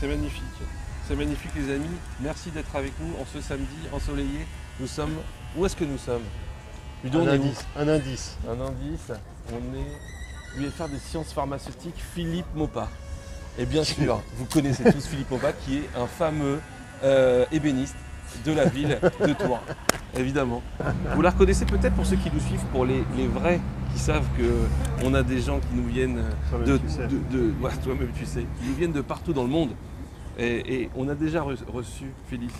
C'est magnifique. C'est magnifique les amis. Merci d'être avec nous en ce samedi ensoleillé. Nous sommes... Où est-ce que nous sommes? Un indice. Un indice. On est l'UFR des sciences pharmaceutiques Philippe Maupas. Et bien sûr, vous connaissez tous Philippe Maupas qui est un fameux ébéniste de la ville de Tours. Évidemment. Vous la reconnaissez peut-être pour ceux qui nous suivent, pour les vrais qui savent qu'on a des gens qui nous viennent toi-même tu sais, qui nous viennent de partout dans le monde. Et on a déjà reçu Félicie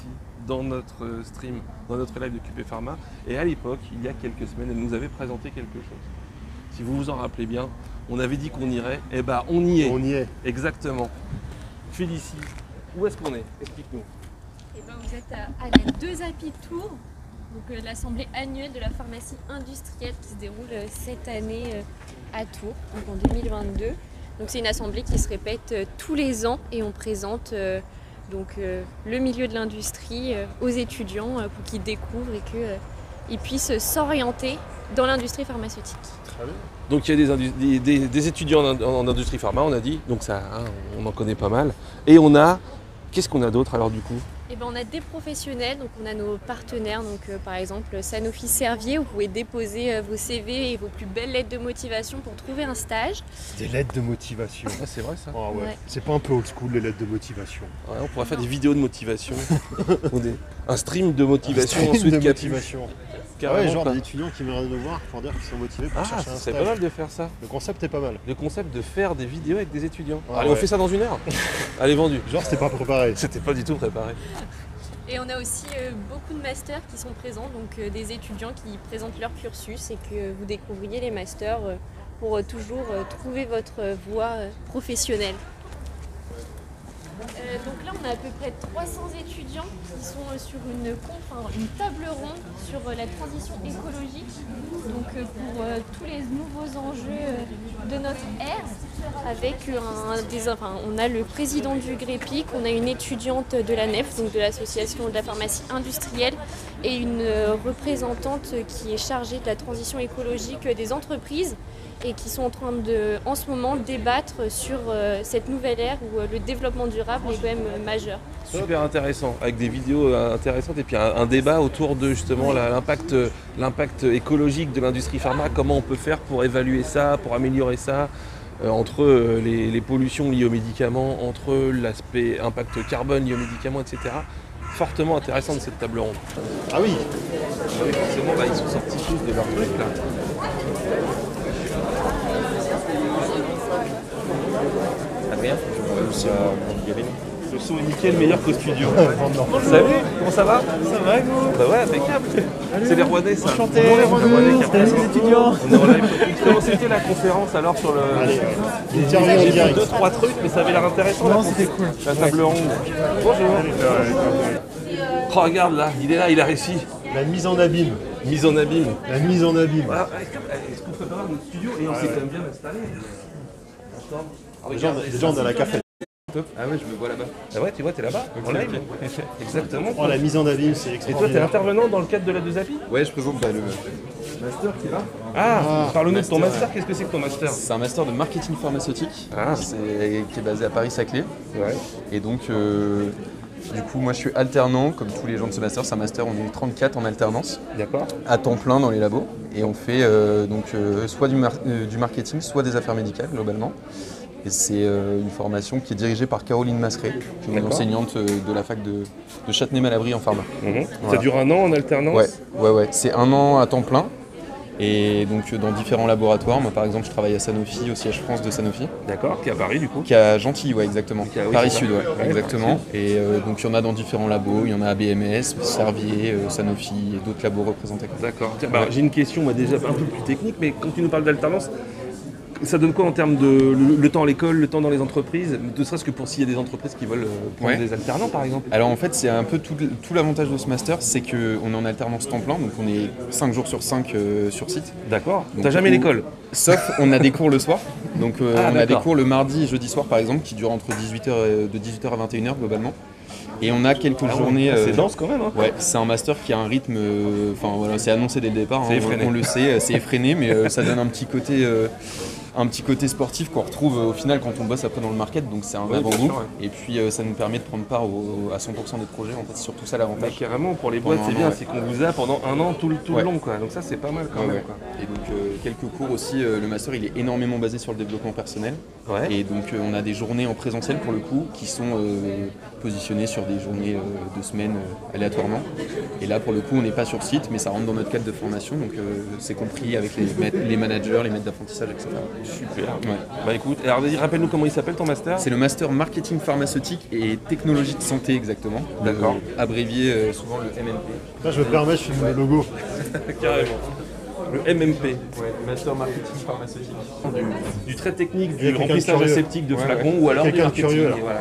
dans notre stream, dans notre live de QP Pharma. Et à l'époque, il y a quelques semaines, elle nous avait présenté quelque chose. Si vous vous en rappelez bien, on avait dit qu'on irait, et ben on y est. On y est. Exactement. Félicie, où est-ce qu'on est? Explique-nous. Eh ben, vous êtes à la 2API Tours, donc l'assemblée annuelle de la pharmacie industrielle qui se déroule cette année à Tours, donc en 2022. Donc c'est une assemblée qui se répète tous les ans et on présente le milieu de l'industrie aux étudiants pour qu'ils découvrent et qu'ils puissent s'orienter dans l'industrie pharmaceutique. Très bien. Donc il y a des étudiants en industrie pharma, on a dit, donc ça, hein, on en connaît pas mal. Et on a, qu'est-ce qu'on a d'autre alors du coup? Eh ben, on a des professionnels, donc on a nos partenaires, donc par exemple Sanofi Servier, où vous pouvez déposer vos CV et vos plus belles lettres de motivation pour trouver un stage. Des lettres de motivation. Ah, c'est vrai ça. Oh, ouais. Ouais. C'est pas un peu old school les lettres de motivation? Ouais, on pourrait faire des vidéos de motivation, un stream de motivation, Un stream ensuite de motivation. Ah ouais, genre quoi. des étudiants qui viennent nous voir pour dire qu'ils sont motivés pour Ah, chercher un c'est stage. pas mal de faire ça. Le concept est pas mal. Le concept de faire des vidéos avec des étudiants. Ah, Allez, on ouais. fait ça dans 1 heure. Allez, vendu. Genre c'était pas préparé. C'était pas du tout préparé. Et on a aussi beaucoup de masters qui sont présents, donc des étudiants qui présentent leur cursus et que vous découvriez les masters pour toujours trouver votre voie professionnelle. Donc là, on a à peu près 300 étudiants qui sont sur une table ronde sur la transition écologique, donc pour tous les nouveaux enjeux de notre ère, avec on a le président du GREPIC, on a une étudiante de la NEF, donc de l'association de la pharmacie industrielle, et une représentante qui est chargée de la transition écologique des entreprises, et qui sont en train de, en ce moment, débattre sur cette nouvelle ère où le développement durable est quand même majeur. Super intéressant, avec des vidéos intéressantes et puis un débat autour de justement l'impact écologique de l'industrie pharma, comment on peut faire pour évaluer ça, pour améliorer ça, entre les pollutions liées aux médicaments, entre l'aspect impact carbone lié aux médicaments, etc. Fortement intéressant de cette table ronde. Ah oui. Oui, forcément, ils sont sortis tous de leur truc là. Adrien, le son est nickel, meilleur qu'au studio. Salut, comment ça va? Ça va, vous? Bah ouais, impeccable. C'est les Rouennais, ça. Enchanté, Bonjour, les Rouennais, salut les étudiants. On est en live. Comment c'était la conférence alors sur le... Interview en J'ai vu direct. 2-3 trucs, mais ça avait l'air intéressant. Non, la c'était cool. La table ronde. Bonjour. Oh, regarde là, il est là, il a réussi. La mise en abîme. Mise en abîme. La mise en abîme. Voilà. Est-ce qu'on peut faire notre studio et on s'est quand même bien installé. Les gens dans la café. Ah ouais, je me vois là-bas. Ah ouais, tu vois, t'es là-bas, en live. Exactement. Oh, la mise en abîme, c'est Et toi, t'es extraordinaire. intervenant dans le cadre de la 2API? Ouais, je présente le Master qui est là. Ah, parle-nous de ton master. Qu'est-ce que c'est que ton master? c'est un master de marketing pharmaceutique Ah. qui est basé à Paris-Saclay. Ouais. Et donc, du coup, moi je suis alternant, comme tous les gens de ce master. C'est un master, on est 34 en alternance, D'accord. à temps plein dans les labos. Et on fait soit du marketing, soit des affaires médicales globalement. Et c'est une formation qui est dirigée par Caroline Masseret, qui est une D'accord. enseignante de la fac de Châtenay-Malabry en pharma. Ça Voilà. dure 1 an en alternance? Ouais. C'est 1 an à temps plein. Et donc dans différents laboratoires. Moi par exemple je travaille à Sanofi, au siège France de Sanofi. D'accord, qui est à Paris du coup. Qui est à Gentilly, ouais exactement. Oui, Paris c'est ça. Sud, ouais, Ouais, exactement. Et donc il y en a dans différents labos, il y en a à BMS, Servier, Sanofi et d'autres labos représentés. D'accord. Tiens, j'ai une question moi, déjà un peu plus technique, mais quand tu nous parles d'alternance, ça donne quoi en termes de le temps à l'école, le temps dans les entreprises, ne serait-ce que pour s'il y a des entreprises qui veulent prendre Ouais. des alternants par exemple? Alors en fait c'est un peu tout l'avantage de ce master, c'est qu'on est en alternance temps plein, donc on est 5 jours sur 5 sur site. D'accord. Donc, T'as jamais l'école? Sauf on a des cours le soir. Donc on a des d'accord. cours le mardi et jeudi soir par exemple qui durent entre 18h de 18h à 21h globalement. Et on a quelques journées. C'est dense quand même. Hein. Ouais, c'est un master qui a un rythme. Enfin voilà, c'est annoncé dès le départ. C'est hein, effréné. on le sait, c'est effréné, mais ça donne un petit côté un petit côté sportif qu'on retrouve au final quand on bosse après dans le market, donc c'est un avant-goût. sûr, Et puis ça nous permet de prendre part à 100% des projets, en fait, c'est surtout ça Bah, l'avantage. carrément, pour les boîtes, Pendant c'est un bien, an, c'est qu'on vous a pendant un an tout le Ouais. long, quoi. Donc ça, c'est pas mal quand Ouais, même, ouais. quoi. Et donc quelques cours aussi, le master il est énormément basé sur le développement personnel. Ouais. Et donc on a des journées en présentiel pour le coup qui sont positionnées sur des journées de semaines aléatoirement. Et là pour le coup on n'est pas sur site mais ça rentre dans notre cadre de formation donc c'est compris avec les managers, les maîtres d'apprentissage, etc. Super. Ouais. Bah écoute, alors vas-y, rappelle-nous comment il s'appelle ton master. C'est le master marketing pharmaceutique et technologie de santé exactement. D'accord. Abrévié souvent le MMP. Là, je me permets, je filme le logo. Carrément. Le MMP, Master Marketing Pharmaceutique. Du très technique, Il y a du quelqu'un de remplissage curieux. aseptique de Ouais, flacons ouais. ou alors du Quelqu'un de marketing. curieux, là. Et voilà.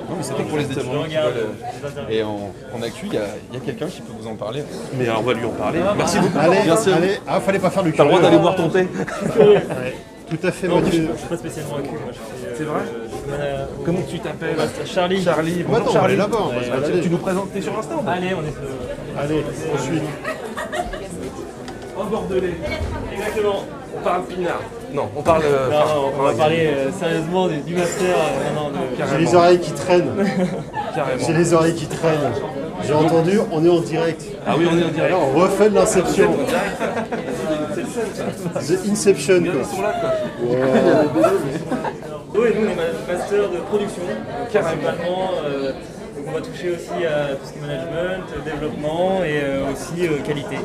Non mais c'était pour les étudiants qui veulent. Et en actu, il y a quelqu'un qui peut vous en parler. Mais alors, on va lui en parler. Merci beaucoup. Allez, Merci. allez. Ah, fallait pas faire le T'as le droit curieux. d'aller boire ton thé. Ouais. Tout à fait, Mathieu. Je suis pas spécialement accu, moi je fais. C'est vrai Comment tu t'appelles Charlie. Charlie. Attends, Bonjour on va aller Charlie. là-bas, on va se balader. Tu nous présentes, t'es sur Insta ou pas? Allez, on est. Allez, ensuite. En Bordelais. Exactement. On parle pinard. Non, on parle. Non, on va parler sérieusement du master. Non, J'ai Carrément. les oreilles qui traînent. Carrément. J'ai les oreilles qui traînent. J'ai entendu, on est en direct. Ah oui, on est en direct. Alors, on refait de l'inception. The Inception, Ils quoi. sont là, quoi. Oui, nous on est master de production, principalement. Donc on va toucher aussi à tout ce qui est management, développement et aussi qualité.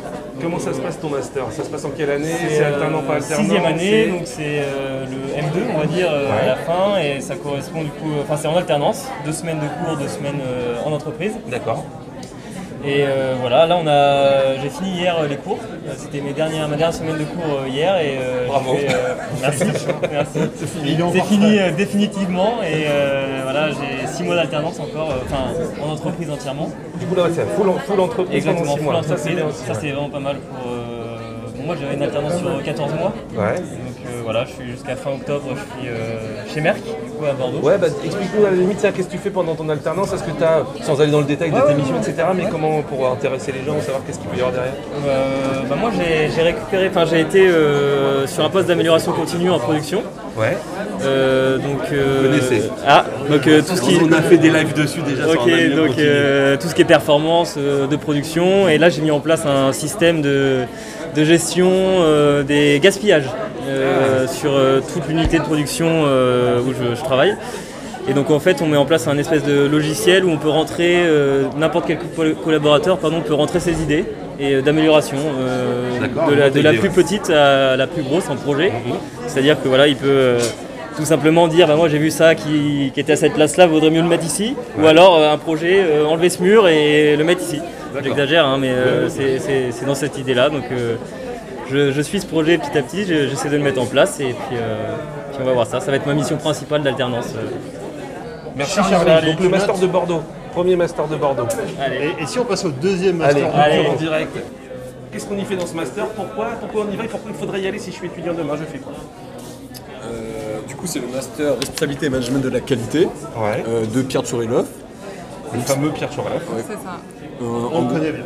Comment ça se passe ton master? Ça se passe en quelle année? C'est alternant, pas alternant? 6e année, c'est- donc c'est le M2 on va dire à la fin et ça correspond du coup, enfin c'est en alternance, 2 semaines de cours, 2 semaines en entreprise. D'accord. Et voilà, là j'ai fini hier les cours, c'était ma dernière semaine de cours hier et Bravo. merci, merci. Il est en C'est parfait. fini définitivement et voilà, j'ai 6 mois d'alternance encore, enfin en entreprise entièrement. Du coup, là, c'est full entreprise Exactement, pendant 6 mois. full Ça, c'est entreprise. bien aussi. Ça c'est vraiment pas mal pour... bon, moi j'avais une alternance sur 14 mois, Ouais. donc voilà, je suis jusqu'à fin octobre, je suis chez Merck, du coup à Bordeaux. Ouais, bah explique-nous à la limite ça, qu'est-ce que tu fais pendant ton alternance? Est-ce que tu as, sans aller dans le détail de tes missions, etc., mais comment pour intéresser les gens, savoir qu'est-ce qu'il peut y avoir derrière? Bah moi j'ai récupéré, enfin j'ai été sur un poste d'amélioration continue en production. Ouais. Connaissez. Ah, donc tout ce qui On a fait des lives dessus déjà sur Ok, un avenir donc continu. tout ce qui est performance de production, et là j'ai mis en place un système de gestion des gaspillages sur toute l'unité de production où je travaille. Et donc en fait on met en place un espèce de logiciel où on peut rentrer, n'importe quel collaborateur peut rentrer ses idées et d'amélioration D'accord, de la idée, plus ouais. petite à la plus grosse en projet. C'est-à-dire que voilà, il peut tout simplement dire bah, moi j'ai vu ça qui était à cette place-là, vaudrait mieux le mettre ici. Ou alors un projet, enlever ce mur et le mettre ici. D'accord. J'exagère, hein, mais c'est dans cette idée-là. Donc je suis ce projet petit à petit, j'essaie de le mettre en place et puis on va voir ça. Ça va être ma mission principale d'alternance. Merci Charlie. Charlie. Donc Tu le master notes de Bordeaux, premier master de Bordeaux. Allez. Et si on passe au deuxième Allez, master Allez. en direct. Qu'est-ce qu'on y fait dans ce master? Pourquoi on y va et pourquoi il faudrait y aller si je suis étudiant demain? Je fais quoi? Du coup, c'est le master responsabilité et management de la qualité Ouais. de Pierre Tchourelov. Le fameux Pierre Tchourelov. C'est ça. On le connaît bien.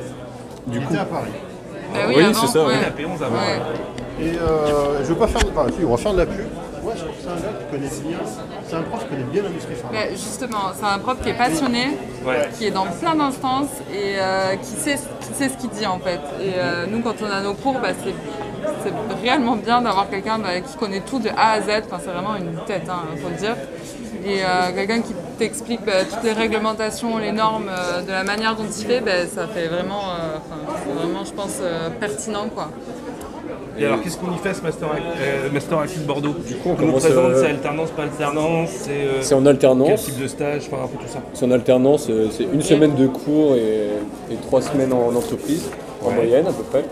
Du Il coup, était à Paris. Bah Oui, avant, c'est ça, ouais. ouais. Il a payé 11 avant. Ouais. Et je veux pas faire de... Enfin, si, on va faire de la pub. Ouais, je trouve que c'est un gars qui connaît bien... C'est un prof qui connaît bien l'industrie pharma. Bah, justement, c'est un prof qui est passionné, Ouais. qui est dans plein d'instances et qui sait ce qu'il dit en fait. Et nous, quand on a nos cours, bah, c'est réellement bien d'avoir quelqu'un qui connaît tout de A à Z. Enfin, c'est vraiment une tête, faut le dire. Et quelqu'un qui t'explique toutes les réglementations, les normes, de la manière dont il fait, ça fait vraiment, c'est vraiment, je pense, pertinent quoi. Et alors qu'est-ce qu'on y fait ce master actif de Bordeaux? Du coup, on nous commence, présente, c'est alternance, pas alternance, c'est en quel alternance. type de stage, enfin un peu tout ça. C'est en alternance, c'est une semaine de cours et 3 semaines en entreprise, en moyenne à peu près.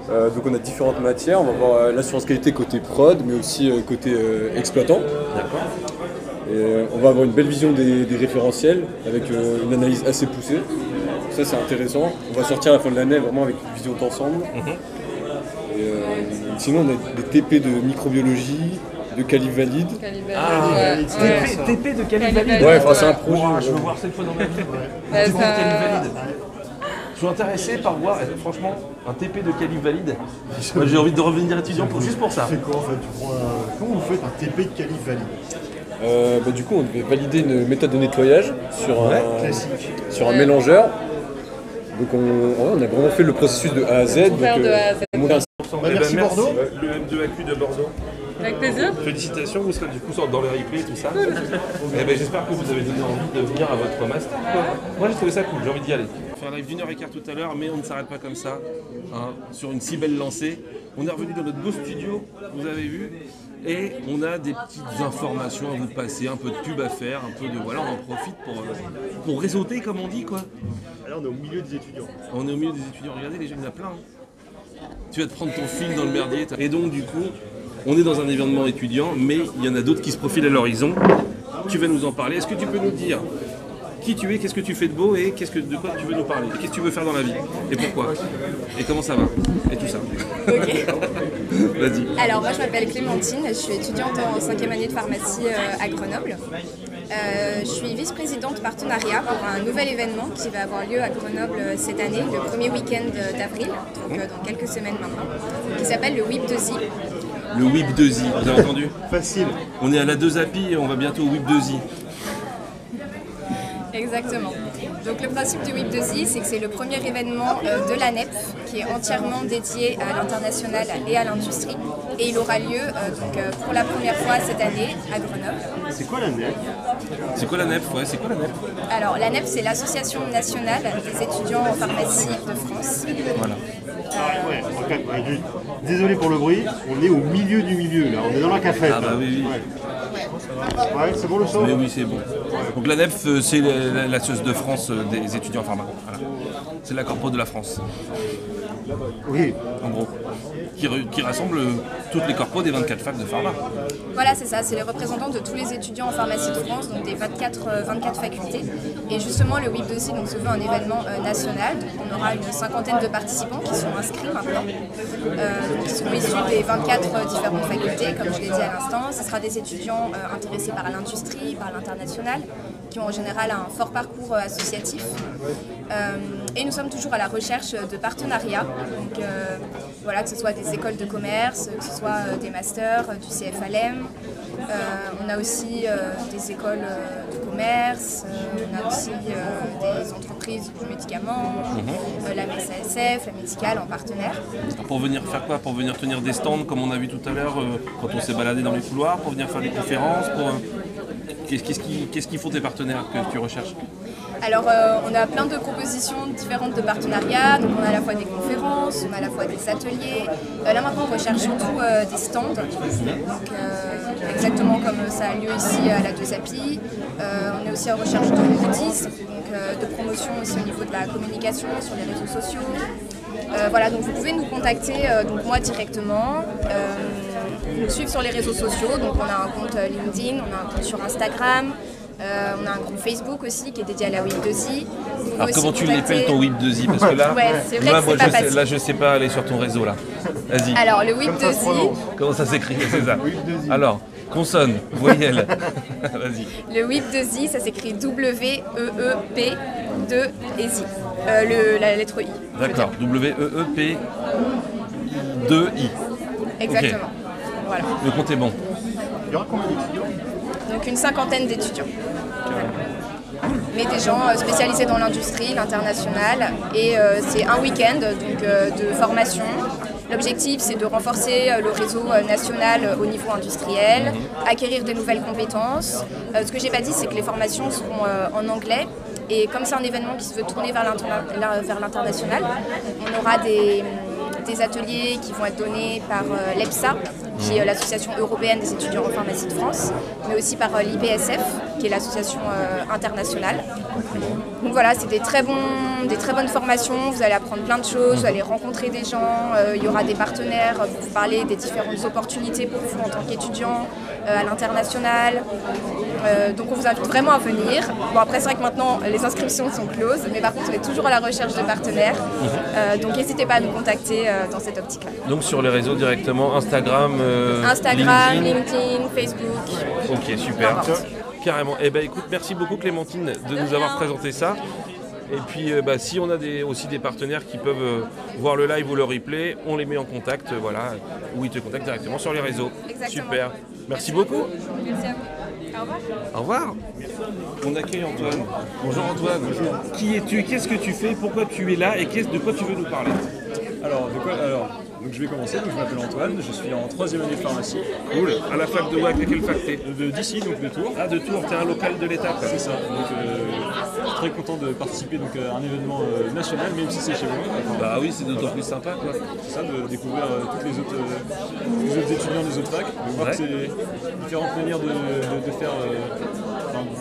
Donc on a différentes matières. On va voir l'assurance qualité côté prod, mais aussi côté exploitant. D'accord. Et on va avoir une belle vision des référentiels avec une analyse assez poussée. Ça c'est intéressant. On va sortir à la fin de l'année vraiment avec une vision d'ensemble. Et, sinon on a des TP de microbiologie, de qualif valide. TP de qualité valide. Ouais, enfin c'est un projet. Je veux voir cette fois dans ma vie. Bah, TP de qualité ça- valide. suis intéressé par voir, franchement, un TP de qualif valide. Moi, j'ai envie de revenir étudiant juste pour ça. C'est quoi en fait? Comment vous faites un TP de qualif valide? Du coup, on devait valider une méthode de nettoyage sur un Classique. mélangeur. Donc on a vraiment fait le processus de A à Z. Faire de A à Z. Merci Bordeaux. Le M2AQ de Bordeaux. Avec plaisir. Félicitations, vous serez du coup dans les replays, tout ça. J'espère que vous avez donné envie de venir à votre master. Moi j'ai trouvé ça cool, j'ai envie d'y aller. On va faire un live d'1h15 tout à l'heure, mais on ne s'arrête pas comme ça, hein, sur une si belle lancée. On est revenu dans notre beau studio, vous avez vu, et on a des petites informations à vous passer, un peu de pub à faire, un peu de voilà, on en profite pour réseauter comme on dit quoi. Alors on est au milieu des étudiants. On est au milieu des étudiants, regardez les jeunes, il y en a plein. Hein. Tu vas te prendre ton film dans le merdier. Et donc du coup, on est dans un événement étudiant, mais il y en a d'autres qui se profilent à l'horizon. Tu vas nous en parler. Est-ce que tu peux nous dire qui tu es, qu'est-ce que tu fais de beau et de quoi tu veux nous parler? Qu'est-ce que tu veux faire dans la vie? Et pourquoi? Et comment ça va? Et tout ça. Ok. Vas-y. Alors moi je m'appelle Clémentine, je suis étudiante en 5e année de pharmacie à Grenoble. Je suis vice-présidente partenariat pour un nouvel événement qui va avoir lieu à Grenoble cette année, le premier week-end d'avril, donc dans quelques semaines maintenant, qui s'appelle le WIP 2I. Le WIP 2I, vous avez entendu? Facile. On est à la 2API et on va bientôt au WIP 2I. Exactement. Donc le principe du WIP 2I, c'est que c'est le premier événement de l'ANEP qui est entièrement dédié à l'international et à l'industrie. Et il aura lieu pour la première fois cette année à Grenoble. C'est quoi la NEP? C'est quoi la NEP? Ouais, c'est quoi la NEP? Alors la NEP, c'est l'Association nationale des étudiants en pharmacie de France. Voilà. Désolé pour le bruit, on est au milieu du milieu là, on est dans la cafette. Ah bah oui, oui. Ouais, c'est bon le son? Mais oui, c'est bon. Donc la NEF, c'est l'Association de France des étudiants en pharma. Voilà. C'est la corpo de la France, Oui. en gros. Qui rassemble toutes les corpos des 24 facs de pharma. Voilà, c'est ça, c'est les représentants de tous les étudiants en pharmacie de France, donc des 24 facultés. Et justement, le WIP 2I donc, se veut un événement national. Donc, on aura une cinquantaine de participants qui sont inscrits maintenant, qui seront issus des 24 différentes facultés, comme je l'ai dit à l'instant. Ce sera des étudiants intéressés par l'industrie, par l'international, qui ont en général un fort parcours associatif. Et nous sommes toujours à la recherche de partenariats, donc voilà, que ce soit des écoles de commerce, que ce soit des masters, du CFLM. On a aussi des écoles de commerce, on a aussi des entreprises du médicament, la MSASF, la médicale en partenaire. Pour venir faire quoi? Pour venir tenir des stands comme on a vu tout à l'heure quand on s'est baladé dans les couloirs, pour venir faire des conférences, Qu'est-ce qu'ils font tes partenaires que tu recherches? Alors on a plein de propositions différentes de partenariats, donc on a à la fois des conférences, on a à la fois des ateliers. Là maintenant on recherche surtout des stands, donc, exactement comme ça a lieu ici à la 2API. On est aussi en recherche de goodies, donc de promotion aussi au niveau de la communication sur les réseaux sociaux. Voilà, donc vous pouvez nous contacter, donc moi directement, nous suivre sur les réseaux sociaux, donc on a un compte LinkedIn, on a un compte sur Instagram, on a un groupe Facebook aussi qui est dédié à la WIP 2I. Alors comment tu l'appelles ton WIP 2I? Parce que là, ouais, c'est vrai que c'est pas facile. Là je sais pas aller sur ton réseau là. Vas-y. Alors le WIP 2I. Comment ça s'écrit? C'est ça. Alors, consonne, voyelle. Vas-y. Le WIP 2I, ça s'écrit W-E-E-P 2 et I. La lettre I. D'accord, W-E-E-P 2-I. Exactement. Okay. Voilà. Le compte est bon. Il y aura combien d'étudiants? Donc une cinquantaine d'étudiants. Mais des gens spécialisés dans l'industrie, l'international. Et c'est un week-end donc, de formation. L'objectif, c'est de renforcer le réseau national au niveau industriel, acquérir de nouvelles compétences. Ce que je n'ai pas dit, c'est que les formations seront en anglais. Et comme c'est un événement qui se veut tourner vers l'international, on aura des ateliers qui vont être donnés par l'EPSA, qui est l'Association européenne des étudiants en pharmacie de France, mais aussi par l'IPSF, qui est l'association internationale. Donc voilà, c'est des très bonnes formations, vous allez apprendre plein de choses, vous allez rencontrer des gens, il y aura des partenaires pour vous parler des différentes opportunités pour vous en tant qu'étudiant à l'international. Donc on vous invite vraiment à venir. Bon après c'est vrai que maintenant les inscriptions sont closes, mais par contre on est toujours à la recherche de partenaires. Donc n'hésitez pas à nous contacter dans cette optique-là. Donc sur les réseaux directement, Instagram, LinkedIn, Facebook. Ok, super. Carrément. Eh ben écoute, merci beaucoup Clémentine de nous avoir présenté ça. Et puis si on a aussi des partenaires qui peuvent voir le live ou le replay, on les met en contact, voilà, ou ils te contactent directement sur les réseaux. Exactement. Super. Merci beaucoup. Merci à vous. Au revoir. Au revoir. On accueille Antoine. Bonjour Antoine. Bonjour. Qui es-tu? Qu'est-ce que tu fais? Pourquoi tu es là? Et de quoi tu veux nous parler? Donc je vais commencer, donc je m'appelle Antoine, je suis en 3e année de pharmacie. Cool. À la fac de WAC, à quelle fac t'es? D'ici, donc de Tours. Ah, de Tours, t'es un local de l'étape. C'est ça, donc je suis très content de participer donc, à un événement national, même si c'est chez moi. Bah oui, c'est d'autant plus sympa quoi. C'est ça, de découvrir tous les autres étudiants des autres facs, de voir que c'est différentes manières de faire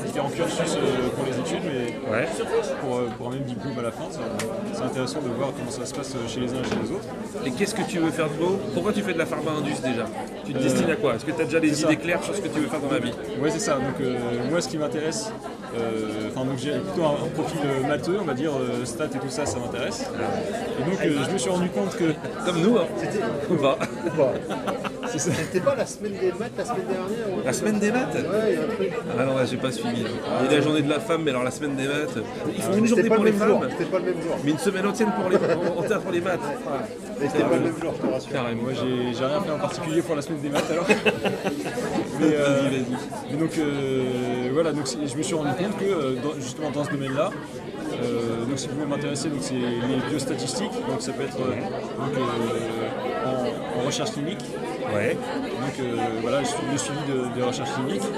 différents cursus pour les études, mais pour un même diplôme à la fin, c'est intéressant de voir comment ça se passe chez les uns et chez les autres. Et qu'est-ce que tu veux faire de beau? Pourquoi tu fais de la pharma indus déjà? Tu te destines à quoi? Est-ce que tu as déjà des idées claires sur ce que tu veux faire dans la vie? Ouais, c'est ça. Donc moi, ce qui m'intéresse, donc j'ai plutôt un profil matheux, on va dire, stats et tout ça, ça m'intéresse. Et donc je me suis rendu compte que... Comme nous, hein. Ou pas. C'était pas la semaine des maths la semaine dernière? La semaine des maths? Ouais, il y a un truc. Ah non, j'ai pas suivi. Il y a la journée de la femme, mais alors la semaine des maths, ils font une journée pas pour le les même jour, femmes, c'était pas le même jour. mais une semaine entière pour les maths. Mais c'était pas le même jour, je te rassure. Carrément. Moi, j'ai rien fait en particulier pour la semaine des maths alors. Mais donc voilà, donc je me suis rendu compte que justement dans ce domaine-là, donc si vous pouvez m'intéresser, donc c'est les biostatistiques, donc ça peut être en recherche clinique. Ouais. Donc voilà, le suivi des recherches cliniques.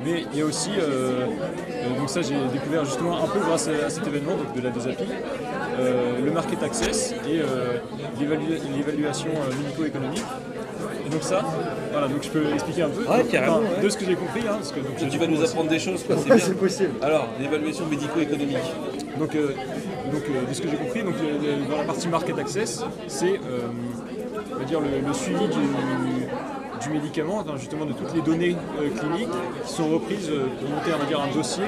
Mais il y a aussi, donc ça j'ai découvert justement un peu grâce à cet événement donc de la DESAPI, le market access et l'évaluation médico-économique. Et donc ça, voilà, donc je peux expliquer un peu carrément, de ce que j'ai compris. Hein, parce que, donc, Tu vas nous apprendre des choses, quoi, c'est Ouais, bien. c'est possible. Alors, l'évaluation médico-économique. Donc de ce que j'ai compris, donc, dans la partie market access, c'est on va dire le suivi du médicament, enfin, justement de toutes les données cliniques qui sont reprises pour monter on va dire, un dossier,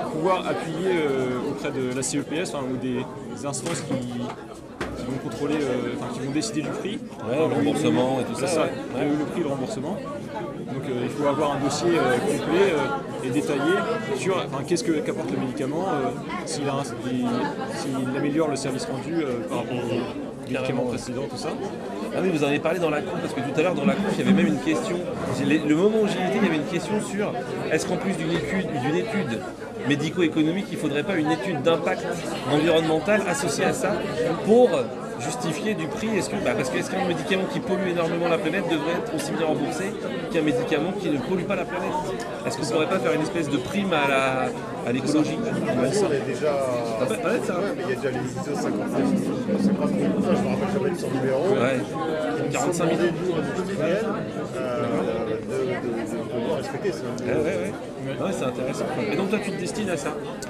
pour pouvoir appuyer auprès de la CEPS ou des instances qui vont contrôler, qui vont décider du prix. Ouais, le remboursement et tout ça. C'est ça, Ouais. le prix de remboursement. Donc il faut avoir un dossier complet et détaillé sur qu'est-ce qu'apporte le médicament, s'il améliore le service rendu par rapport aux médicaments précédents, tout ça. Ah oui, vous en avez parlé dans la conf, parce que tout à l'heure dans la conf, il y avait même une question. Le moment où j'y étais, il y avait une question sur est-ce qu'en plus d'une étude médico-économique, il ne faudrait pas une étude d'impact environnemental associée à ça pour justifier du prix? Parce que est-ce qu'un médicament qui pollue énormément la planète devrait être aussi bien remboursé qu'un médicament qui ne pollue pas la planète? Est-ce qu'on ne pourrait pas faire une espèce de prime à l'écologie? On est déjà. Ça peut être ça. Ouais, mais il y a déjà les ISO 50 je me rappelle jamais de son numéro. Ouais. 45 000. Nous, industriels, de pouvoir respecter ça. Ouais, c'est intéressant. Et donc toi tu te destines à ça?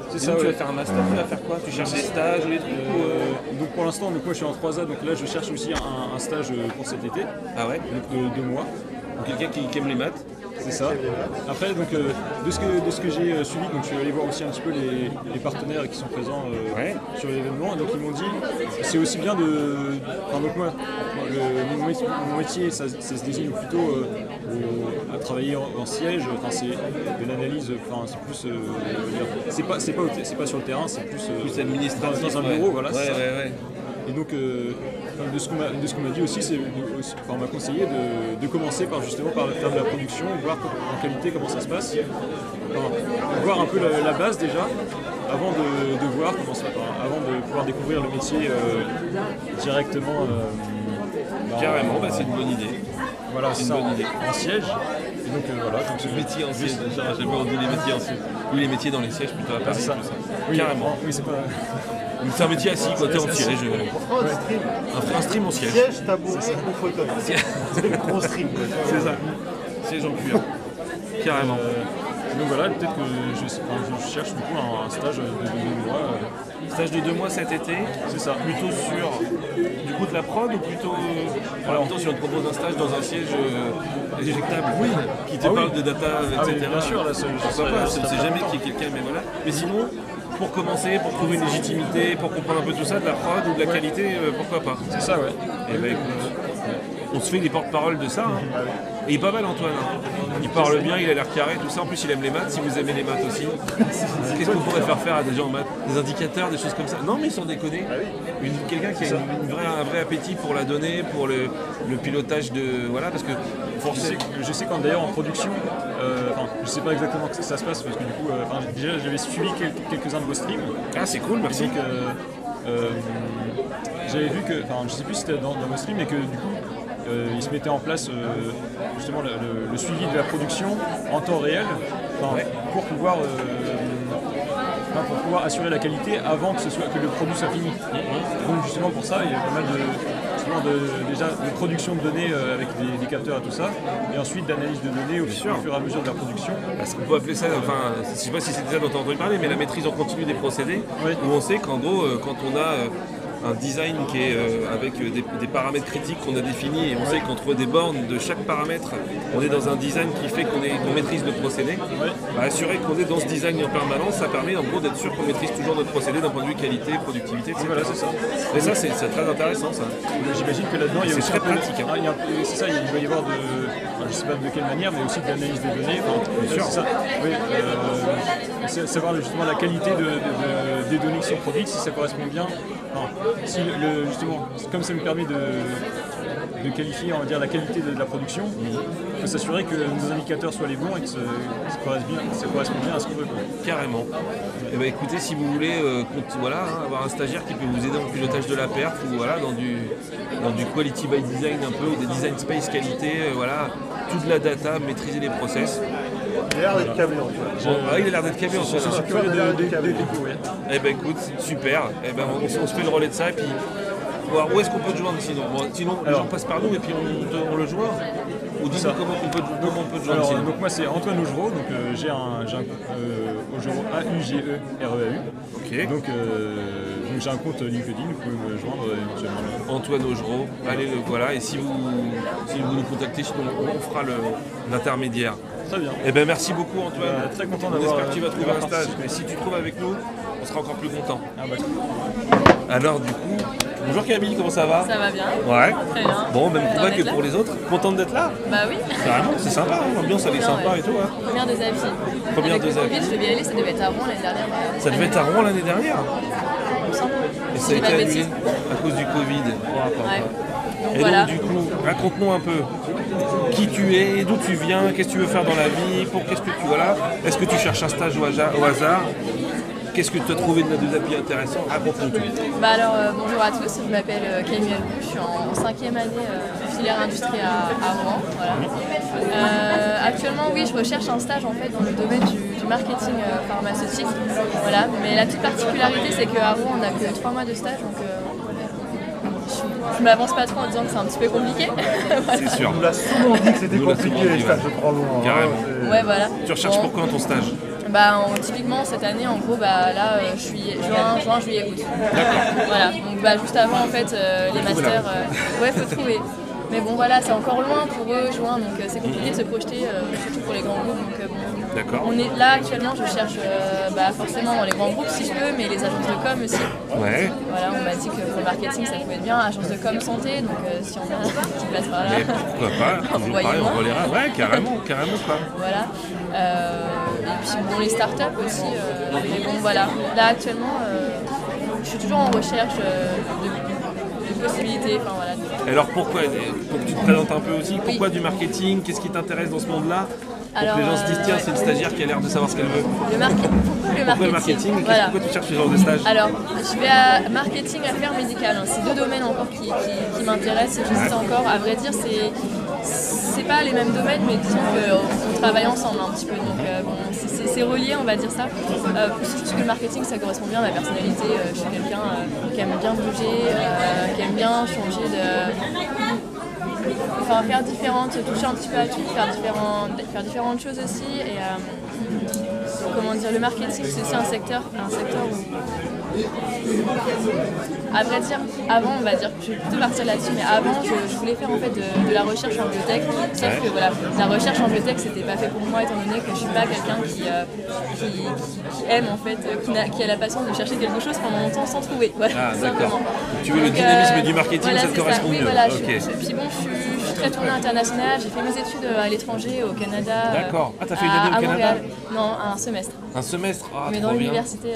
C'est Et ça, donc, tu ouais. vas faire un master, tu vas faire quoi? Tu cherches des stages ou des trucs Donc pour l'instant, donc moi je suis en 3A, donc là je cherche aussi un stage pour cet été, Ah ouais? donc de 2 mois. Donc quelqu'un qui aime les maths? C'est ça. Après, donc, de ce que j'ai suivi, donc je suis allé voir aussi un petit peu les partenaires qui sont présents sur l'événement. Donc ils m'ont dit, c'est aussi bien de. Enfin, donc moi, mon métier, ça se désigne plutôt à travailler en siège. Enfin, c'est de l'analyse. Enfin, c'est plus. C'est pas sur le terrain, c'est plus. Plus administratif. Dans un bureau, voilà. Ouais, c'est ça. ouais. Et donc, de ce qu'on m'a dit aussi, on m'a conseillé de commencer par justement par faire de la production, voir en qualité comment ça se passe, voir un peu la base déjà, avant de voir comment ça, avant de pouvoir découvrir le métier directement. Carrément, c'est une bonne idée. Voilà, c'est une bonne idée. En siège. Et donc voilà. Donc, Ce métier en siège, j'ai pas entendu les métiers en siège. Oui, les métiers dans les sièges plutôt à Paris. c'est ça. tout ça. Oui, Carrément. Oui, c'est pas. C'est un métier assis, quoi, t'es en siège. Un stream en siège. Siège, tabouret ou fauteuil. C'est le gros stream. C'est ça. Siège en cuir. Carrément. Donc voilà, peut-être que je cherche du coup un stage de 2 mois. Stage de 2 mois cet été. C'est ça. Plutôt sur du coup de la prod ou plutôt plutôt si on te propose un stage dans un siège éjectable qui te parle de data, etc. Bien sûr, là, Pourquoi pas, je ne sais jamais qui est quelqu'un, mais voilà. Mais sinon, pour commencer, pour trouver une légitimité, pour comprendre un peu tout ça, de la prod ou de la qualité, pourquoi pas? C'est ça, ouais. Et bah écoute. on se fait des porte-parole de ça. Hein. Et il est pas mal Antoine. Hein. Il parle bien, il a l'air carré, tout ça. En plus, il aime les maths. Si vous aimez les maths aussi, qu'est-ce qu'on pourrait faire à des gens en maths? Des indicateurs, des choses comme ça. Non, mais sans déconner. Quelqu'un qui a un vrai appétit pour la donnée, pour le pilotage de. Voilà, parce que. Je sais quand d'ailleurs en production, je sais pas exactement comment ça se passe parce que du coup, déjà j'avais suivi quelques-uns de vos streams. Ah, c'est cool, merci. Donc, j'avais vu que, je sais plus si c'était dans vos streams, mais que du coup, il se mettait en place justement le suivi de la production en temps réel pour pouvoir assurer la qualité avant que le produit soit fini. Donc justement pour ça, il y a pas mal déjà de production de données avec des capteurs et tout ça, et ensuite d'analyse de données au fur et à mesure de la production. Parce qu'on peut appeler ça, je ne sais pas si c'est ça dont on a entendu parler, mais la maîtrise en continu des procédés, où on sait qu'en gros, quand on a un design qui est avec des paramètres critiques qu'on a définis, et on sait qu'entre des bornes de chaque paramètre, on est dans un design qui fait qu'on maîtrise le procédé, assurer qu'on est dans ce design en permanence, ça permet en gros d'être sûr qu'on maîtrise toujours notre procédé d'un point de vue qualité, productivité, etc. Voilà, c'est ça. Et ça, c'est très intéressant, ça. J'imagine que là-dedans, il y a aussi très pratique. C'est ça, il doit y avoir je ne sais pas de quelle manière, mais aussi de l'analyse des données. Bien sûr. C'est ça. Oui, savoir justement la qualité des données qui sont produites, si ça correspond bien. Si justement, comme ça me permet de qualifier, on va dire, la qualité de la production, il faut s'assurer que nos indicateurs soient les bons et que ça correspond bien à ce qu'on veut. Carrément. Et bah écoutez, si vous voulez avoir un stagiaire qui peut vous aider dans le pilotage de la perf ou dans du quality by design un peu, ou des design space qualité, toute la data, maîtriser les process. Il a l'air d'être câblé en fait. Il a l'air d'être câblé en fait. Je suis curieux des décos, Eh ben écoute, super. On se fait le relais de ça et puis où est-ce qu'on peut te joindre sinon? Sinon les gens passent par nous et puis on le joint. Ou dis-nous comment on peut te joindre sinon. Donc moi c'est Antoine Augereau, donc j'ai un Augereau AUGEREAU. Ok. Donc j'ai un compte LinkedIn, vous pouvez me joindre éventuellement. Antoine Augereau, allez le voilà, et si vous nous contactez, on fera l'intermédiaire. Très bien. Eh ben merci beaucoup Antoine. Très content On d'avoir. espère que tu vas trouver un stage. Mais si tu trouves avec nous, on sera encore plus content. Bah. Alors du coup, bonjour Camille, comment ça va? Ça va bien. Ouais. Très bien. Bon, même combat que là pour les autres. Contente d'être là? Bah oui. Carrément, c'est sympa, l'ambiance elle est sympa et tout. Hein. Première des avis. Première Avec des le Covid, avis. je devais y aller, ça devait être à Rouen l'année dernière. Ça devait être à Rouen l'année dernière. Il me semble. Et ça a Si je dis été pas de annulé bêtises. à cause du Covid. Ouais. Donc Et voilà. donc du coup, raconte-nous un peu qui tu es, d'où tu viens, qu'est-ce que tu veux faire dans la vie, qu'est-ce que tu est-ce que tu cherches un stage au hasard? Qu'est-ce que tu as trouvé de la Desapi intéressant? Raconte-nous tout. Bah alors bonjour à tous, je m'appelle Camille Albou, je suis en 5e année filière industrie à Rouen. Voilà. Actuellement oui, je recherche un stage en fait dans le domaine du marketing pharmaceutique. Voilà. Mais la petite particularité c'est qu'à Rouen on n'a que 3 mois de stage, donc je m'avance pas trop en disant que c'est un petit peu compliqué. Voilà. C'est sûr. On nous l'a souvent dit que c'était compliqué les stages de 3 mois. Carrément. Ouais voilà. Tu recherches pour quand ton stage? Bah, typiquement cette année en gros là je suis juin, juillet, août. Voilà, donc juste avant en fait les masters, faut trouver. Mais bon voilà, c'est encore loin pour eux, juin, donc c'est compliqué de se projeter, surtout pour les grands groupes. Donc D'accord. on est là actuellement, je cherche forcément dans les grands groupes si je peux, mais les agences de com aussi. Ouais. Voilà, on m'a dit que pour le marketing ça pouvait être bien, agence de com santé, donc si on a qui passe par là. Mais pourquoi pas? Toujours pareil, on relaiera. Ouais, carrément quoi. Voilà. Et puis bon, les startups aussi. Mais bon, voilà. Là, actuellement, je suis toujours en recherche de possibilités. Enfin, voilà. Alors pourquoi? Pour que tu te présentes un peu aussi, pourquoi du marketing? Qu'est-ce qui t'intéresse dans ce monde-là? Pour que les gens se disent, tiens, c'est une stagiaire qui a l'air de savoir ce qu'elle veut. Pourquoi le marketing? Voilà. Pourquoi tu cherches ce genre de stage? Alors, je vais à marketing, affaires médicales. Hein. C'est 2 domaines encore qui m'intéressent et j'hésite encore. À vrai dire, c'est pas les mêmes domaines, mais disons qu'on travaille ensemble un petit peu. Donc, c'est relié, on va dire ça. C'est juste que le marketing, ça correspond bien à ma personnalité. Je suis quelqu'un qui aime bien bouger, qui aime bien changer faire différentes, toucher un petit peu à tout, faire différentes choses aussi. Et comment dire, le marketing, c'est aussi un secteur où, à vrai dire, avant, on va dire, je vais plutôt partir là-dessus, mais avant, je voulais faire en fait de la recherche en biotech. Sauf que voilà, la recherche en biotech, c'était pas fait pour moi, étant donné que je suis pas quelqu'un qui aime en fait, qui a la patience de chercher quelque chose pendant longtemps sans trouver. Voilà, ah d'accord. Tu veux le dynamisme du marketing, voilà, ça te correspond mieux. Oui, voilà. Okay. Puis bon, je très tournée internationale. J'ai fait mes études à l'étranger, au Canada. D'accord. Ah, t'as fait une année au à Canada? Montréal. Non, un semestre. Un semestre? Ah, Mais trop dans bien. l'université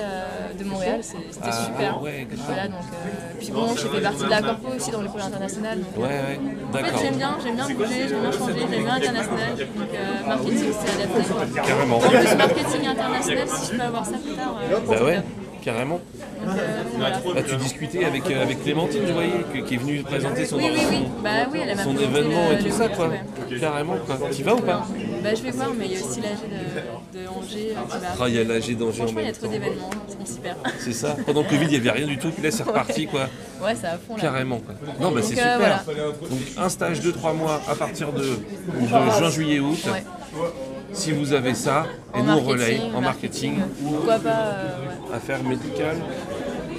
de Montréal, c'était super. Ouais, Voilà, donc, puis bon, j'ai fait partie de la corpo aussi dans le pôle international. Donc, ouais, en fait, d'accord. j'aime bien bouger, j'aime bien changer, j'aime bien international. Donc, marketing, c'est adapté. Carrément. En plus, marketing international, si je peux avoir ça plus tard. Bah ouais, carrément. Donc, voilà. Bah, tu discutais avec Clémentine, je voyais, qui est venue présenter son, Oui. Bah oui, elle m'a son présenté événement et tout le ça, wiki, quoi. ouais. Carrément, quoi. Tu vas ou pas? Bah je vais voir, mais il y a aussi l'AG de Angers qui va Ah, il y a l'AG d'Angers en Franchement, il y a même trop temps. d'événements, c'est super. C'est ça. Pendant le Covid, il n'y avait rien du tout, puis là, c'est reparti, quoi. Ouais, ça à fond là. Carrément, quoi. Non, bah c'est Donc, super. voilà. Donc, un stage de 3 mois à partir de juin, juillet, août. Ouais. Si vous avez ça, et En nous on marketing, relaye en marketing ou Pourquoi pas affaires médicales.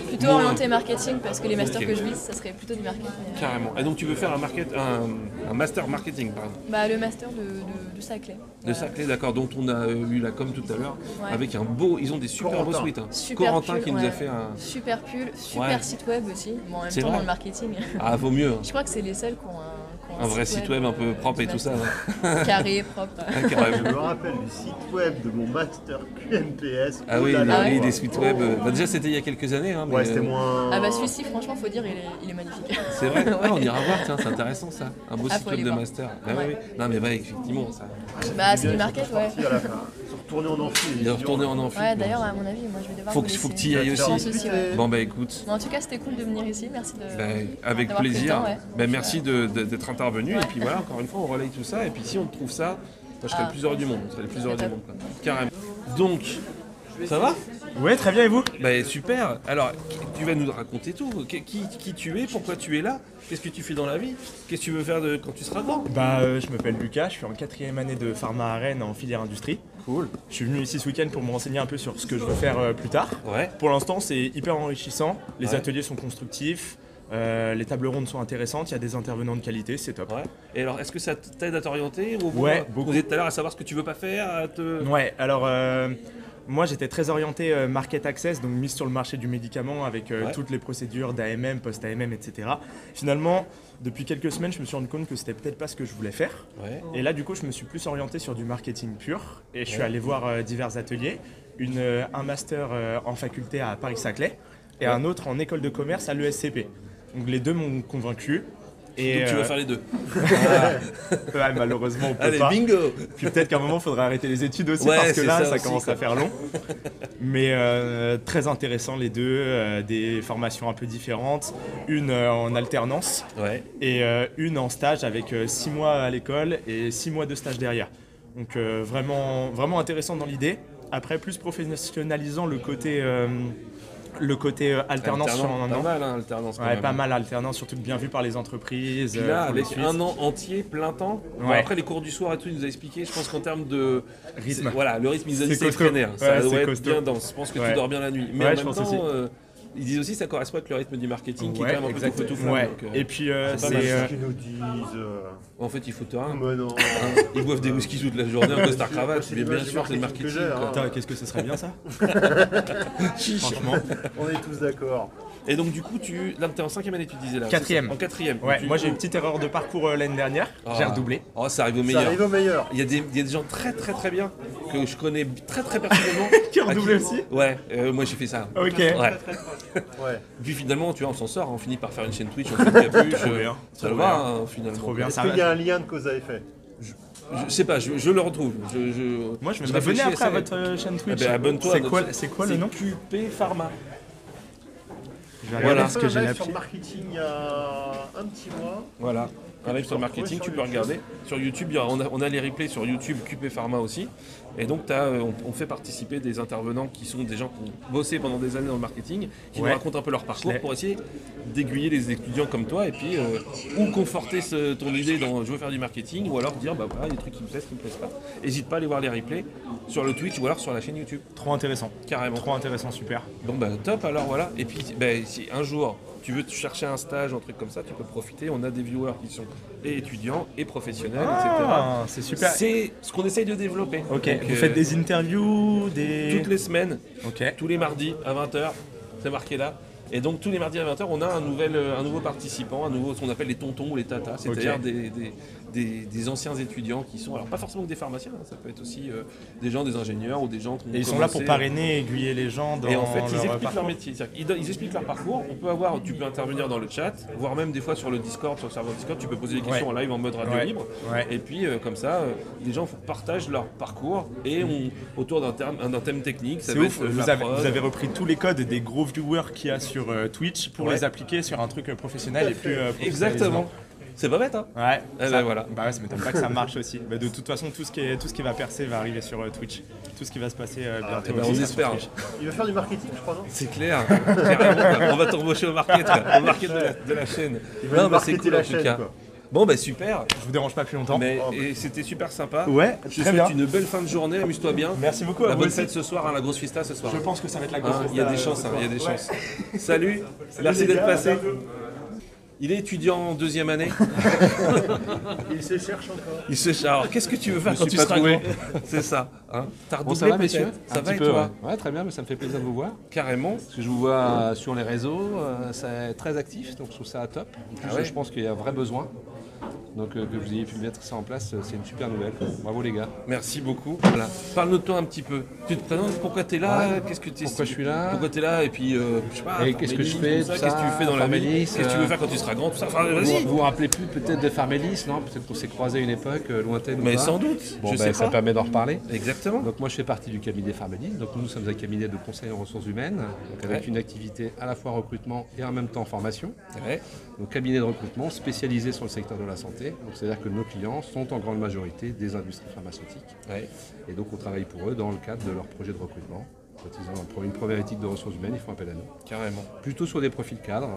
plutôt Moi, orienté marketing parce que les masters Ok. que je vise, ça serait plutôt du marketing. Carrément. Et donc tu veux faire un master marketing, par exemple. Bah le master de Saclay. De Saclay, d'accord, dont on a eu la com tout à l'heure, Ouais. avec un beau, ils ont des super beaux suites. Hein. Super Corentin pull, qui nous ouais. a fait un... Super pull, super Ouais. site web aussi. Bon, en même C'est temps vrai dans le marketing. Ah, vaut mieux. Hein. Je crois que c'est les seuls qui ont Un vrai site web un peu propre et tout ça. Ouais. Carré, propre. Carrément. Je me rappelle du site web de mon master QMPS. Ah oui, Oh là là. oui, des sites web. Bah, déjà, c'était il y a quelques années. Hein, Ouais, mais, c'était moins. Ah bah celui-ci, franchement, faut dire, il est magnifique. C'est vrai. Ouais. Ah, on ira voir, tiens, c'est intéressant ça. Un beau Ah, site faut web aller de voir. master. Ah, Ouais. oui. Non, mais effectivement, ça. Bah c'est du market, ouais. À la fin. Se retourner en amphi. Il est retourné en amphi. Ouais, d'ailleurs, à mon avis, moi je vais devoir Faut vous que laisser. tu y ailles Je pense aussi. ouais. Bon, bah écoute. Bon, en tout cas, c'était cool de venir ici. Merci de. Avec d'avoir pris le plaisir. temps, ouais. Merci d'être intervenu. Et puis voilà, encore une fois, on relaye tout ça. Et puis si on trouve ça, moi, je serai le plus heureux du monde. Je serai le plus heureux du monde. Quoi. Carrément. Donc, ça va? Ouais, très bien, et vous? Bah super. Alors, tu vas nous raconter tout. Qui tu es? Pourquoi tu es là? Qu'est-ce que tu fais dans la vie? Qu'est-ce que tu veux faire quand tu seras grand? Je m'appelle Lucas, je suis en 4e année de pharma à Rennes en filière industrie. Cool. Je suis venu ici ce week-end pour me renseigner un peu sur ce que je veux faire plus tard. Ouais. Pour l'instant, c'est hyper enrichissant. Les Ouais. ateliers sont constructifs. Les tables rondes sont intéressantes, il y a des intervenants de qualité, c'est top. Ouais. Et alors, est-ce que ça t'aide à t'orienter ou Ouais, on beaucoup. disait tout à l'heure à savoir ce que tu veux pas faire, à te... Ouais, alors moi j'étais très orienté market access, donc mise sur le marché du médicament avec Ouais. toutes les procédures d'AMM, post-AMM, etc. Finalement, depuis quelques semaines, je me suis rendu compte que c'était peut-être pas ce que je voulais faire. Ouais. Et là, du coup, je me suis plus orienté sur du marketing pur et je suis allé voir divers ateliers. Un master en faculté à Paris-Saclay et un autre en école de commerce à l'ESCP. Donc les deux m'ont convaincu. Et Donc tu vas faire les deux. ouais, malheureusement, on peut Allez, pas. bingo. Puis peut-être qu'à un moment, il faudra arrêter les études aussi Ouais, parce que c'est là, ça ça aussi, commence quoi. à faire long. Mais très intéressant les deux, des formations un peu différentes. Une en alternance Ouais. et une en stage avec 6 mois à l'école et 6 mois de stage derrière. Donc vraiment, vraiment intéressant dans l'idée. Après, plus professionnalisant le côté alternance sur un Pas an. mal, hein, alternance. quand Ouais, même. pas mal alternance, surtout bien vu par les entreprises. Puis là, pour les avec Suisses. un an entier, plein temps. Bon, Ouais. après, les cours du soir et tout, il nous a expliqué. Je pense qu'en termes de Rythme. voilà, le rythme, il nous a dit C'est c'est costaud. effréné. Ça Ouais, doit c'est être costaud. bien dense. Je pense que tu Ouais. dors bien la nuit. Mais Ouais, en je même pense temps, aussi. ils disent aussi que ça correspond avec le rythme du marketing qui est Ouais, quand même un peu exact. tout feu, tout Ouais. flamme, donc, Et puis c'est pas mal, ça. Ce qu'ils nous disent. En fait, ils foutent rien. Mais non. Ils boivent des whisky toute la journée en costard cravate. C'est Mais bien l'image du sûr, c'est le marketing que marketing. j'ai, quoi. hein. Putain, qu'est-ce que ce serait bien ça? Franchement. On est tous d'accord. Et donc, du coup, là, t'es en 5e année, tu disais là. 4e. En 4e. Ouais, moi j'ai une petite erreur de parcours l'année dernière. J'ai redoublé. Oh, ça arrive au Ça meilleur. arrive au meilleur. Il y a des gens très très très bien que je connais très très personnellement. Qui ont à redoublé aussi? Ouais, moi j'ai fait ça. Ok. Ouais. Ouais. Puis finalement, tu vois, on s'en sort, on finit par faire une chaîne Twitch, on fait une capuche. Trop bien. Ça Trop va, bien. hein, finalement. Trop bien. Est-ce Ça qu'il va. y a un lien de cause à effet? Je sais pas, je le retrouve. Moi je vais je m'abonner réfléchis après à ça. votre chaîne Twitch. Eh ben, abonne-toi. C'est quoi le nom? QP Pharma. Je vais Voilà. regarder ce que j'ai live appris. sur marketing il y a un petit mois. Voilà. Un live sur le marketing, tu peux regarder. Sur YouTube, on a les replays sur YouTube QP Pharma aussi. Et donc, on fait participer des intervenants qui sont des gens qui ont bossé pendant des années dans le marketing, qui nous Ouais. racontent un peu leur parcours l'ai. pour essayer d'aiguiller les étudiants comme toi et puis ou conforter ton idée dans je veux faire du marketing ou alors dire bah voilà, il y a des trucs qui me plaisent pas. N'hésite pas à aller voir les replays sur le Twitch ou alors sur la chaîne YouTube. Trop intéressant. Carrément. Trop intéressant, super. Donc bah top alors voilà. Et puis bah, si un jour tu veux te chercher un stage, un truc comme ça, tu peux profiter. On a des viewers qui sont et étudiants et professionnels, Ah, c'est etc. super. C'est ce qu'on essaye de développer. Ok, Donc, vous faites des interviews, toutes les semaines, Ok. tous les mardis à 20h, c'est marqué là. Et donc tous les mardis à 20h, on a un nouveau participant, ce qu'on appelle les tontons ou les tatas, c'est-à-dire Ok. des anciens étudiants qui sont, alors pas forcément que des pharmaciens, ça peut être aussi des gens, des ingénieurs ou des gens qui ont Et ils sont là pour parrainer, aiguiller les gens dans et en fait, ils leur expliquent parcours. leur métier. Ils expliquent leur parcours. Tu peux intervenir dans le chat, voire même des fois sur le Discord, sur le serveur Discord, tu peux poser des questions en live en mode radio libre. Et puis comme ça, les gens partagent leur parcours et autour d'un thème technique. C'est ouf, vous avez repris tous les codes des gros viewers qu'il y a sur Twitch pour les appliquer sur un truc professionnel et plus Exactement. C'est pas bête, hein? Ouais. Voilà. Bah ouais, ça m'étonne pas que ça marche aussi. Bah, de toute façon, tout ce qui va percer va arriver sur Twitch. Tout ce qui va se passer bientôt. On espère. Il va faire du marketing, je crois, non? C'est clair. Carrément, on va t'embaucher au market de la chaîne. Il va marketer la chaîne, quoi. Bon bah super. Je vous dérange pas plus longtemps. Et c'était super sympa. Ouais, je te souhaite une belle fin de journée, amuse-toi bien. Merci beaucoup. La bonne fête ce soir, la grosse fiesta ce soir. Je pense que ça va être la grosse fiesta. Il y a des chances, il y a des chances. Salut, merci d'être passé. Il est étudiant en 2e année. Il se cherche encore. Il se cherche. Alors, qu'est-ce que tu veux faire quand tu seras grand? C'est ça. Hein? T'as redoublé, ça va, messieurs? Ça va et peu, toi? Ouais, très bien, mais ça me fait plaisir de vous voir. Carrément. Parce que je vous vois sur les réseaux, c'est très actif, donc je trouve ça top. En plus, je pense qu'il y a un vrai besoin. Donc que vous ayez pu mettre ça en place, c'est une super nouvelle. Bravo les gars. Merci beaucoup. Voilà. Parle-nous de toi un petit peu. Tu te présentes, pourquoi tu es là? Qu'est-ce que pourquoi je suis là? Pourquoi tu es là? Et puis, je sais pas, et qu'est-ce que je fais? Qu'est-ce que tu fais dans la vie? Qu'est-ce que tu veux faire quand tu seras grand? Tout ça. Enfin, vas-y. Vous vous rappelez plus peut-être de Pharmélis, non? Peut-être qu'on s'est croisés à une époque lointaine. Mais sans doute. Bon, ça permet d'en reparler. Exactement. Donc moi je fais partie du cabinet Pharmélis. Donc nous sommes un cabinet de conseil en ressources humaines, donc avec une activité à la fois recrutement et en même temps formation. Donc cabinet de recrutement spécialisé sur le secteur de la santé. Donc c'est-à-dire que nos clients sont en grande majorité des industries pharmaceutiques. Et donc on travaille pour eux dans le cadre de leur projet de recrutement. Quand ils ont une problématique de ressources humaines, ils font appel à nous. Carrément. Plutôt sur des profils cadres,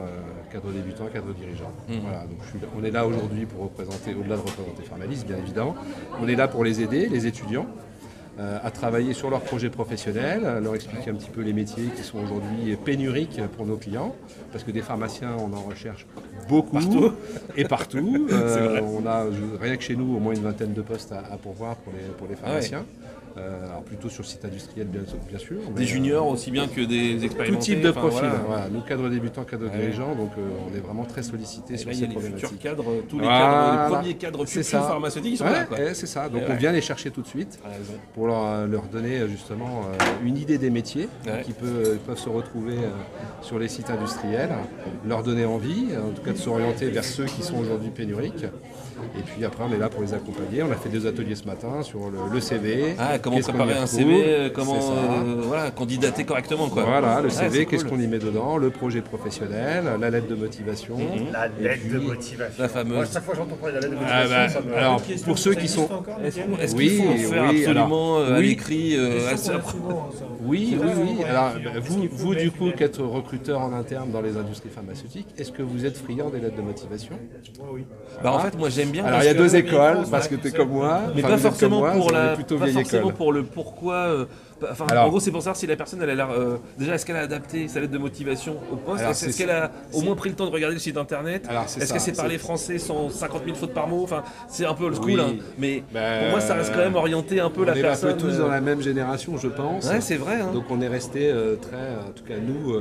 cadres débutants, cadres dirigeants. Voilà, donc on est là aujourd'hui pour représenter, au-delà de représenter Pharmélis, bien évidemment, on est là pour les aider, les étudiants, à travailler sur leurs projets professionnels, leur expliquer un petit peu les métiers qui sont aujourd'hui pénuriques pour nos clients, parce que des pharmaciens, on en recherche beaucoup et partout. On a rien que chez nous au moins une vingtaine de postes à pourvoir pour les pharmaciens. Alors plutôt sur le site industriel bien sûr. Des juniors aussi bien que des expérimentés. Tout type de profil. Voilà. Nous cadres débutants, cadres dirigeants, donc on est vraiment très sollicités sur ces problématiques. Les futurs cadres, tous les cadres, les premiers cadres futurs pharmaceutiques, ils sont là. C'est ça. Donc on vient les chercher tout de suite pour leur donner justement une idée des métiers qui peuvent se retrouver sur les sites industriels, leur donner envie, en tout cas de s'orienter vers ceux qui sont aujourd'hui pénuriques. Et puis après on est là pour les accompagner. On a fait 2 ateliers ce matin sur le CV. Comment préparer un CV, comment candidater correctement. Voilà, le CV, qu'est-ce qu'on y met dedans, le projet professionnel, la lettre de motivation. La lettre de motivation. La fameuse. Moi, chaque fois que j'entends parler de la lettre de motivation, alors, pour ceux qui sont... Est-ce qu'il faut faire absolument à l'écrit Oui. Alors, vous du coup, qui êtes recruteur en interne dans les industries pharmaceutiques, est-ce que vous êtes friand des lettres de motivation? Oui. En fait, moi j'aime bien. Alors, il y a 2 écoles, parce que tu es comme moi. Mais pas forcément pour la. Plutôt Pas vieille forcément école. pour le pourquoi. En gros, c'est pour savoir si la personne, elle a l'air. Déjà, est-ce qu'elle a adapté sa lettre de motivation au poste? Est-ce qu'elle a au moins pris le temps de regarder le site internet? Est-ce qu'elle sait parler français sans 50 000 fautes par mot? Enfin, c'est un peu le school, hein. Mais pour moi, ça reste quand même orienté un peu la personne. On est un peu tous dans la même génération, je pense. Ouais, c'est vrai. Hein. Donc, on est resté très, en tout cas nous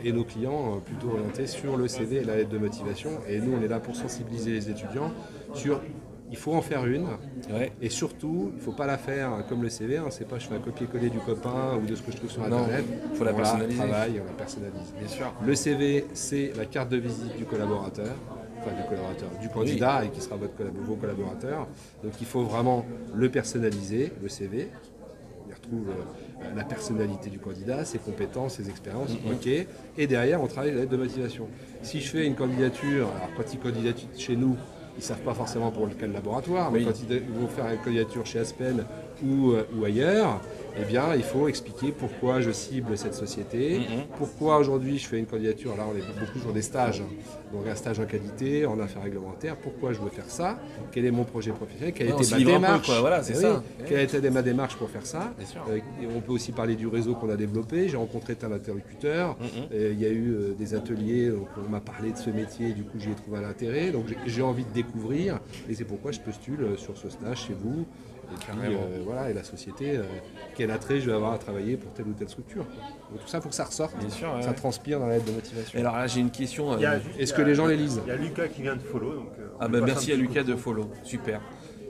et nos clients, plutôt orientés sur le CV et la lettre de motivation. Et nous, on est là pour sensibiliser les étudiants sur. Il faut en faire une, et surtout, il ne faut pas la faire comme le CV, c'est pas je fais un copier-coller du copain ou de ce que je trouve sur Internet. Il faut la personnaliser. On travaille, on la personnalise. Bien sûr. Le CV, c'est la carte de visite du collaborateur, du candidat et qui sera vos collaborateurs. Donc il faut vraiment le personnaliser, le CV. On y retrouve la personnalité du candidat, ses compétences, ses expériences, et derrière on travaille la lettre de motivation. Si je fais une candidature, alors quand ils candidatent chez nous, ils ne savent pas forcément pour quel laboratoire, mais quand ils vont faire une candidature chez Aspen ou ailleurs, eh bien, il faut expliquer pourquoi je cible cette société, pourquoi aujourd'hui je fais une candidature, là on est beaucoup sur des stages, donc un stage en qualité, en affaires réglementaires, pourquoi je veux faire ça, quel est mon projet professionnel, quelle a été ma démarche, quelle a été ma démarche pour faire ça. On peut aussi parler du réseau qu'on a développé, j'ai rencontré tel interlocuteur, il y a eu des ateliers, donc on m'a parlé de ce métier, du coup j'y ai trouvé un intérêt, donc j'ai envie de découvrir, et c'est pourquoi je postule sur ce stage chez vous. Et puis, voilà, et la société, quel attrait je vais avoir à travailler pour telle ou telle structure. Donc tout ça, il faut que ça ressorte, Bien sûr, ça transpire dans la lettre de motivation. Et alors là, j'ai une question. Est-ce que les gens les lisent? Il y a Lucas qui vient de follow. Donc, Ah bah merci à Lucas de follow, super.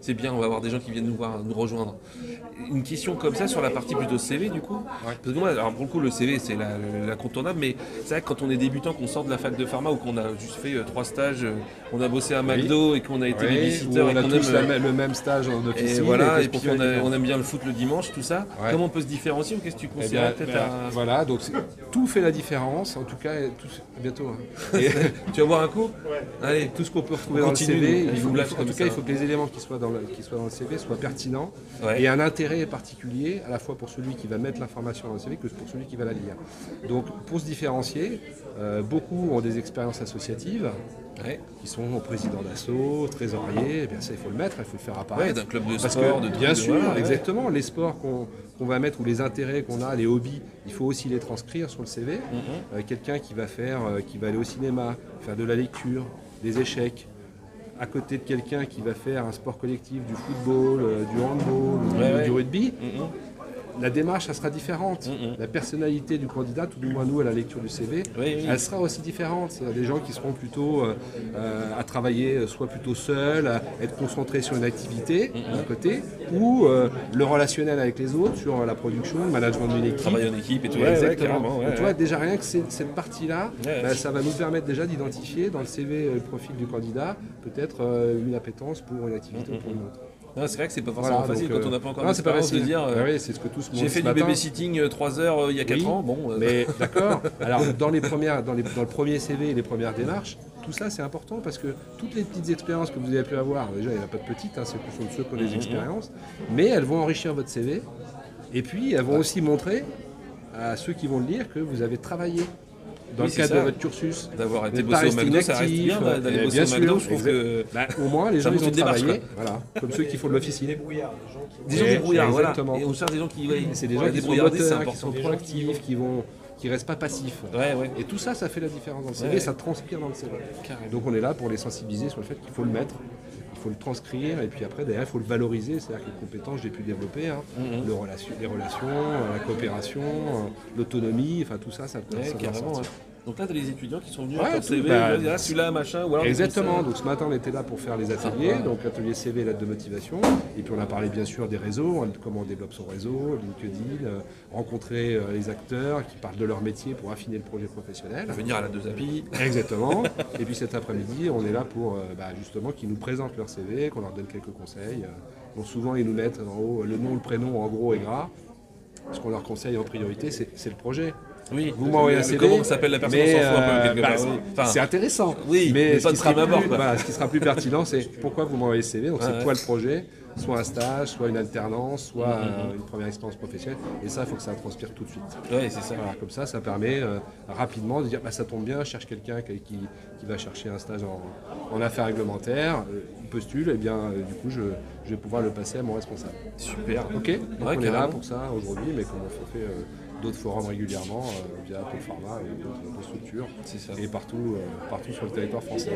C'est bien, on va avoir des gens qui viennent nous voir, nous rejoindre. Une question comme ça sur la partie plutôt CV du coup. Parce que moi, alors pour le coup, le CV c'est l'incontournable, mais c'est vrai que quand on est débutant, qu'on sort de la fac de pharma ou qu'on a juste fait 3 stages, on a bossé à McDo et qu'on a été babysitter on et a qu'on tous aime le même stage en officine. et voilà, qu'est-ce et qu'on puis fait la différence? on aime bien le foot le dimanche, tout ça. Ouais. Comment on peut se différencier ou qu'est-ce que tu Eh conseillerais bien, peut-être à... Voilà, donc tout fait la différence, en tout cas, à bientôt. Hein. Et Tu vas boire un coup? allez, tout ce qu'on peut retrouver On dans le continue, CV, nous. en tout cas, il faut que les éléments qui soient dans le CV soient pertinents Ouais. et un intérêt particulier, à la fois pour celui qui va mettre l'information dans le CV que pour celui qui va la lire. Donc, pour se différencier, beaucoup ont des expériences associatives. Ouais. Qui sont président d'asso, trésorier, eh bien ça il faut le mettre, il faut le faire apparaître. Ouais, d'un club de Parce sport, que, de trucs, bien de- sûr, voilà, ouais. exactement, les sports qu'on va mettre ou les intérêts qu'on a, les hobbies, il faut aussi les transcrire sur le CV. Quelqu'un qui va qui va aller au cinéma, faire de la lecture, des échecs, à côté de quelqu'un qui va faire un sport collectif, du football, du handball, ou du rugby. La démarche, ça sera différente. La personnalité du candidat, tout du moins nous à la lecture du CV, elle sera aussi différente. C'est des gens qui seront plutôt à travailler soit plutôt seuls, à être concentrés sur une activité d'un côté, ou le relationnel avec les autres, sur la production, le management d'une équipe. Travailler en équipe et tout. Exactement. Ouais, Donc, tu vois, déjà rien que cette partie-là, ça va nous permettre déjà d'identifier dans le CV le profil du candidat, peut-être une appétence pour une activité ou pour une autre. Non, c'est vrai que c'est pas forcément facile donc, quand on n'a pas encore non, c'est pas d'expérience de facile. dire Oui, c'est ce que tous j'ai fait du babysitting 3 heures il y a 4 ans. Bon, mais d'accord. Alors dans le premier CV et les premières démarches, tout ça c'est important parce que toutes les petites expériences que vous avez pu avoir, déjà il n'y en a pas de petites, hein, ce sont ceux qui ont des expériences, mais elles vont enrichir votre CV et puis elles vont aussi montrer à ceux qui vont le lire que vous avez travaillé. Dans le cadre de votre cursus, d'avoir été bossé au McDo, ça reste bien d'aller bosser au McDo, je trouve que au moins les gens ils ont démarche, travaillé, voilà, comme ceux qui font de l'officine. des gens débrouillards, voilà. Exactement. Et on cherche des gens qui, c'est des gens qui sont moteurs, qui sont proactifs, qui restent pas passifs. Et tout ça, ça fait la différence dans le CV, ça transpire dans le CV. Donc on est là pour les sensibiliser sur le fait qu'il faut le mettre. Il faut le transcrire et puis après derrière il faut le valoriser, c'est-à-dire que les compétences j'ai pu développer, les relations, la coopération, l'autonomie, enfin tout ça, ça peut carrément. Donc là, tu as les étudiants qui sont venus Ouais, à ton CV, là, celui-là, machin. Ou alors exactement, donc ce matin on était là pour faire les ateliers, donc atelier CV, lettre de motivation, et puis on a parlé bien sûr des réseaux, comment on développe son réseau, LinkedIn, rencontrer les acteurs qui parlent de leur métier pour affiner le projet professionnel. Venir à la 2API. Exactement, et puis cet après-midi on est là pour justement qu'ils nous présentent leur CV, qu'on leur donne quelques conseils. Donc souvent ils nous mettent en haut le nom, le prénom en gros et gras. Ce qu'on leur conseille en priorité c'est le projet. Oui, vous m'envoyez un CV. Comment s'appelle la personne, on s'en fout un peu quelque part. Enfin, c'est intéressant. Oui, mais ce qui sera plus pertinent, c'est pourquoi vous m'envoyez le CV. Donc c'est quoi le projet? Soit un stage, soit une alternance, soit une première expérience professionnelle. Et ça, il faut que ça transpire tout de suite. Oui, c'est ça. Voilà, comme ça permet rapidement de dire ça tombe bien, je cherche quelqu'un qui va chercher un stage en affaires réglementaires. Il postule, et bien du coup, je vais pouvoir le passer à mon responsable. Super. Ok. Donc on est là pour ça aujourd'hui, mais comme on fait d'autres forums régulièrement via Pôle Pharma et d'autres structures, et partout sur le territoire français.